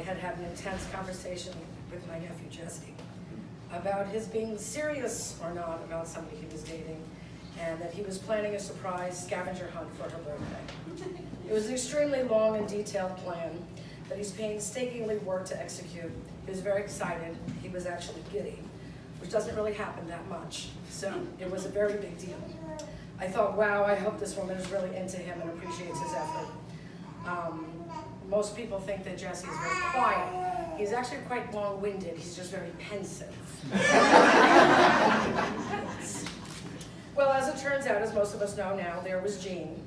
had had an intense conversation with my nephew Jesse about his being serious or not about somebody he was dating, and that he was planning a surprise scavenger hunt for her birthday. It was an extremely long and detailed plan that he's painstakingly worked to execute. He was very excited. He was actually giddy, which doesn't really happen that much. So it was a very big deal. I thought, wow, I hope this woman is really into him and appreciates his effort. Most people think that Jesse is very quiet. He's actually quite long-winded. He's just very pensive. Well, as it turns out, as most of us know now, there was Jean.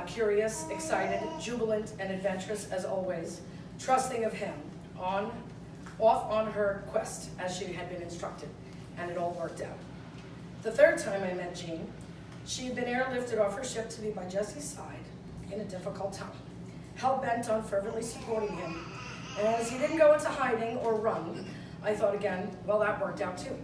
Curious, excited, jubilant, and adventurous as always, trusting of him, off on her quest as she had been instructed, and it all worked out. The third time I met Jean, she had been airlifted off her ship to be by Jesse's side in a difficult time, hell-bent on fervently supporting him. And as he didn't go into hiding or run, I thought again, well, that worked out too.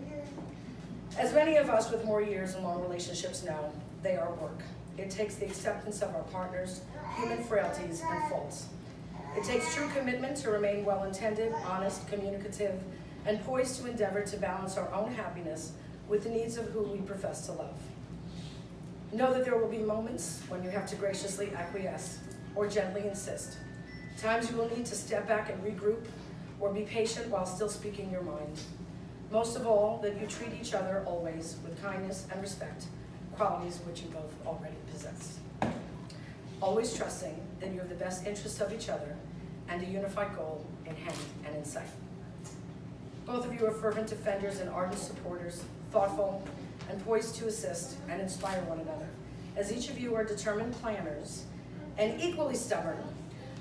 As many of us with more years and long relationships know, they are work. It takes the acceptance of our partners, human frailties, and faults. It takes true commitment to remain well-intended, honest, communicative, and poised to endeavor to balance our own happiness with the needs of who we profess to love. Know that there will be moments when you have to graciously acquiesce or gently insist. Times you will need to step back and regroup or be patient while still speaking your mind. Most of all, that you treat each other always with kindness and respect, qualities which you both already possess. Always trusting that you have the best interests of each other and a unified goal in hand and in sight. Both of you are fervent defenders and ardent supporters, thoughtful and poised to assist and inspire one another. As each of you are determined planners and equally stubborn,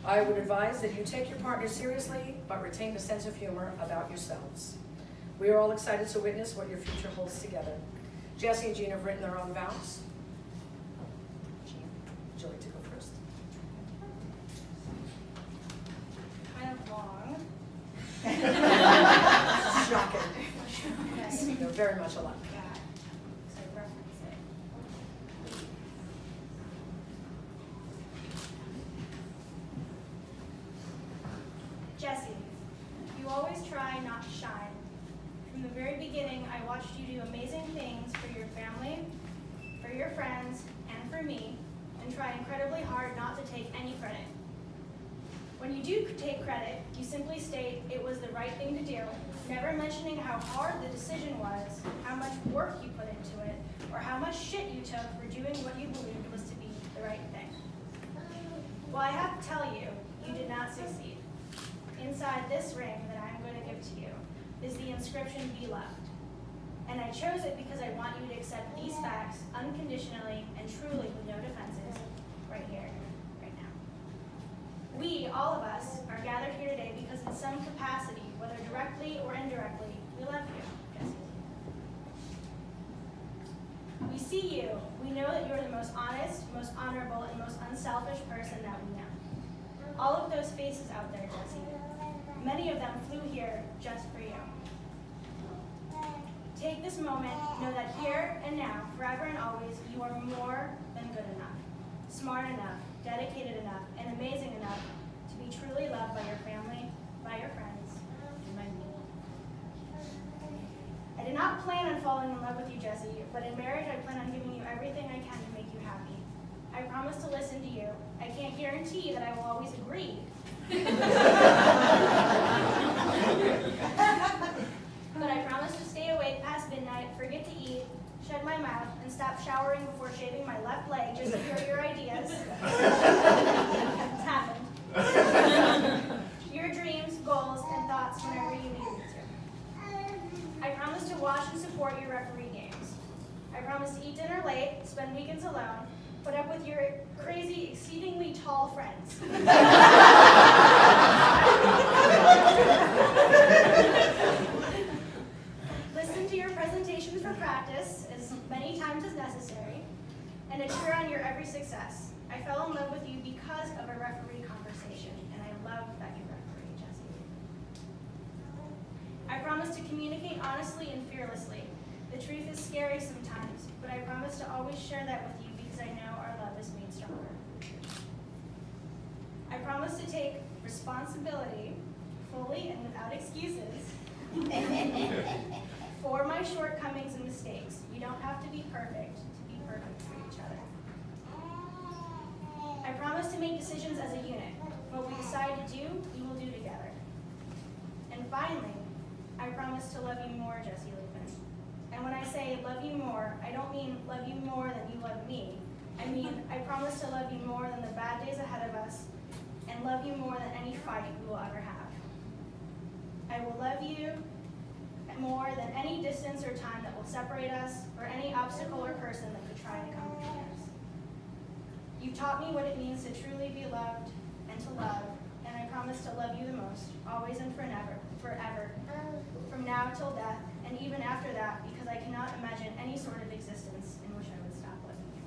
I would advise that you take your partner seriously, but retain a sense of humor about yourselves. We are all excited to witness what your future holds together. Jesse and Jean have written their own vows. Jean, would you like to go first? Kind of long. Shocking. Okay. They're very much alike. Yeah. So I reference it. Jesse, you always try not to shine. From the very beginning, I watched you do amazing things for your family, for your friends, and for me, and try incredibly hard not to take any credit. When you do take credit, you simply state it was the right thing to do, never mentioning how hard the decision was, how much work you put into it, or how much shit you took for doing what you believed was to be the right thing. Well, I have to tell you, you did not succeed. Inside this ring that I'm going to give to you is the inscription, "Be loved." And I chose it because I want you to accept these facts unconditionally and truly with no defenses right here, right now. We, all of us, are gathered here today because in some capacity, whether directly or indirectly, we love you, Jesse. We see you. We know that you're the most honest, most honorable, and most unselfish person that we know. All of those faces out there, Jesse, many of them flew here just for you. Take this moment, know that here and now, forever and always, you are more than good enough, smart enough, dedicated enough, and amazing enough to be truly loved by your family, by your friends, and by me. I did not plan on falling in love with you, Jesse, but in marriage I plan on giving you everything I can to make you happy. I promise to listen to you. I can't guarantee that I will always agree. But I promise to stay awake past midnight, forget to eat, shut my mouth, and stop showering before shaving my left leg just to hear your ideas. It's happened. Your dreams, goals, and thoughts whenever you need me to. I promise to watch and support your referee games. I promise to eat dinner late, spend weekends alone, put up with your crazy, exceedingly tall friends. Listen to your presentations for practice as many times as necessary, and to cheer on your every success. I fell in love with you because of a referee conversation, and I love that you referee, Jesse. I promise to communicate honestly and fearlessly. The truth is scary sometimes, but I promise to always share that with you because I know our love is made stronger. I promise to take responsibility excuses for my shortcomings and mistakes. You don't have to be perfect for each other. I promise to make decisions as a unit. What we decide to do, we will do together. And finally, I promise to love you more, Jesse Liebman. And when I say love you more, I don't mean love you more than you love me. I mean, I promise to love you more than the bad days ahead of us, and love you more than any fight we will ever have. I will love you more than any distance or time that will separate us, or any obstacle or person that could try to come between us. You've taught me what it means to truly be loved and to love, and I promise to love you the most, always and forever, from now till death, and even after that, because I cannot imagine any sort of existence in which I would stop loving you.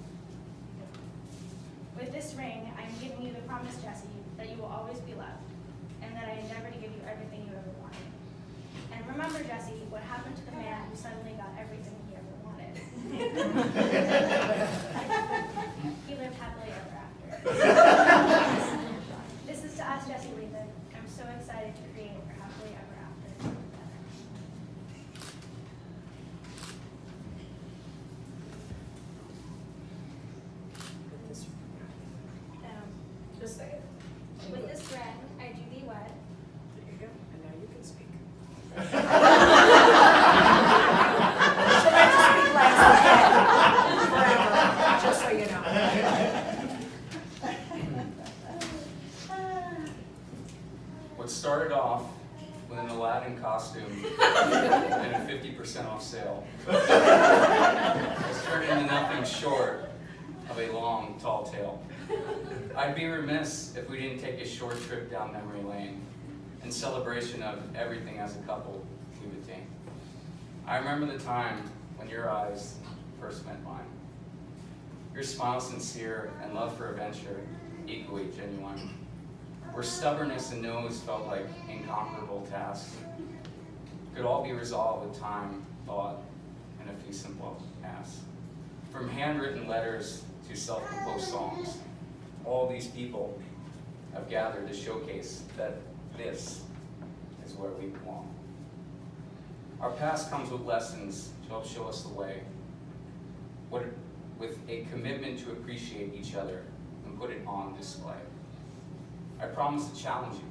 With this ring, I'm giving you the promise, Jesse, that you will always be loved, and that I endeavor to give you everything you ever wanted. And remember, Jesse, what happened to the man who suddenly got everything he ever wanted. He lived happily ever after. This is to us, Jesse Liebman. I'm so excited to create our happily ever after together. Just say it. With this ring, I do thee wed. There you go. And now you can speak. She'll have to speak last forever, just so you know. What started off with an Aladdin costume and a 50% off sale has turned into nothing short of a long, tall tale. I'd be remiss if we didn't take a short trip down memory lane in celebration of everything as a couple we've attained. I remember the time when your eyes first met mine. Your smile sincere and love for adventure equally genuine. Where stubbornness and no's felt like incomparable tasks, could all be resolved with time, thought, and a few simple asks. From handwritten letters to self-composed songs, all these people have gathered to showcase that this is where we belong. Our past comes with lessons to help show us the way, with a commitment to appreciate each other and put it on display. I promise to challenge you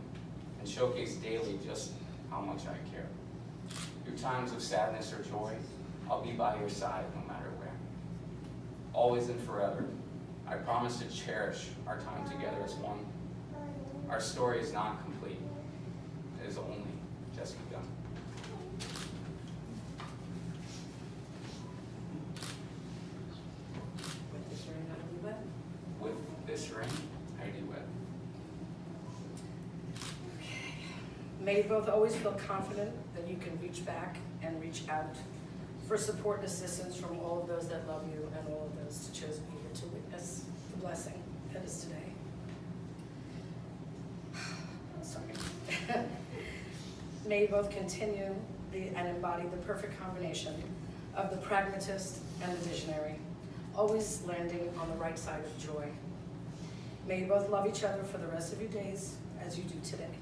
and showcase daily just how much I care. Through times of sadness or joy, I'll be by your side no matter where. Always and forever, I promise to cherish our time together as one. Our story is not complete. It is only just begun. With this ring, I do wed. With this ring, I do wed. May you both always feel confident that you can reach back and reach out for support and assistance from all of those that love you and all of those to choose me here to witness the blessing that is today. Sorry. May you both continue and embody the perfect combination of the pragmatist and the visionary, always landing on the right side of joy. May you both love each other for the rest of your days as you do today.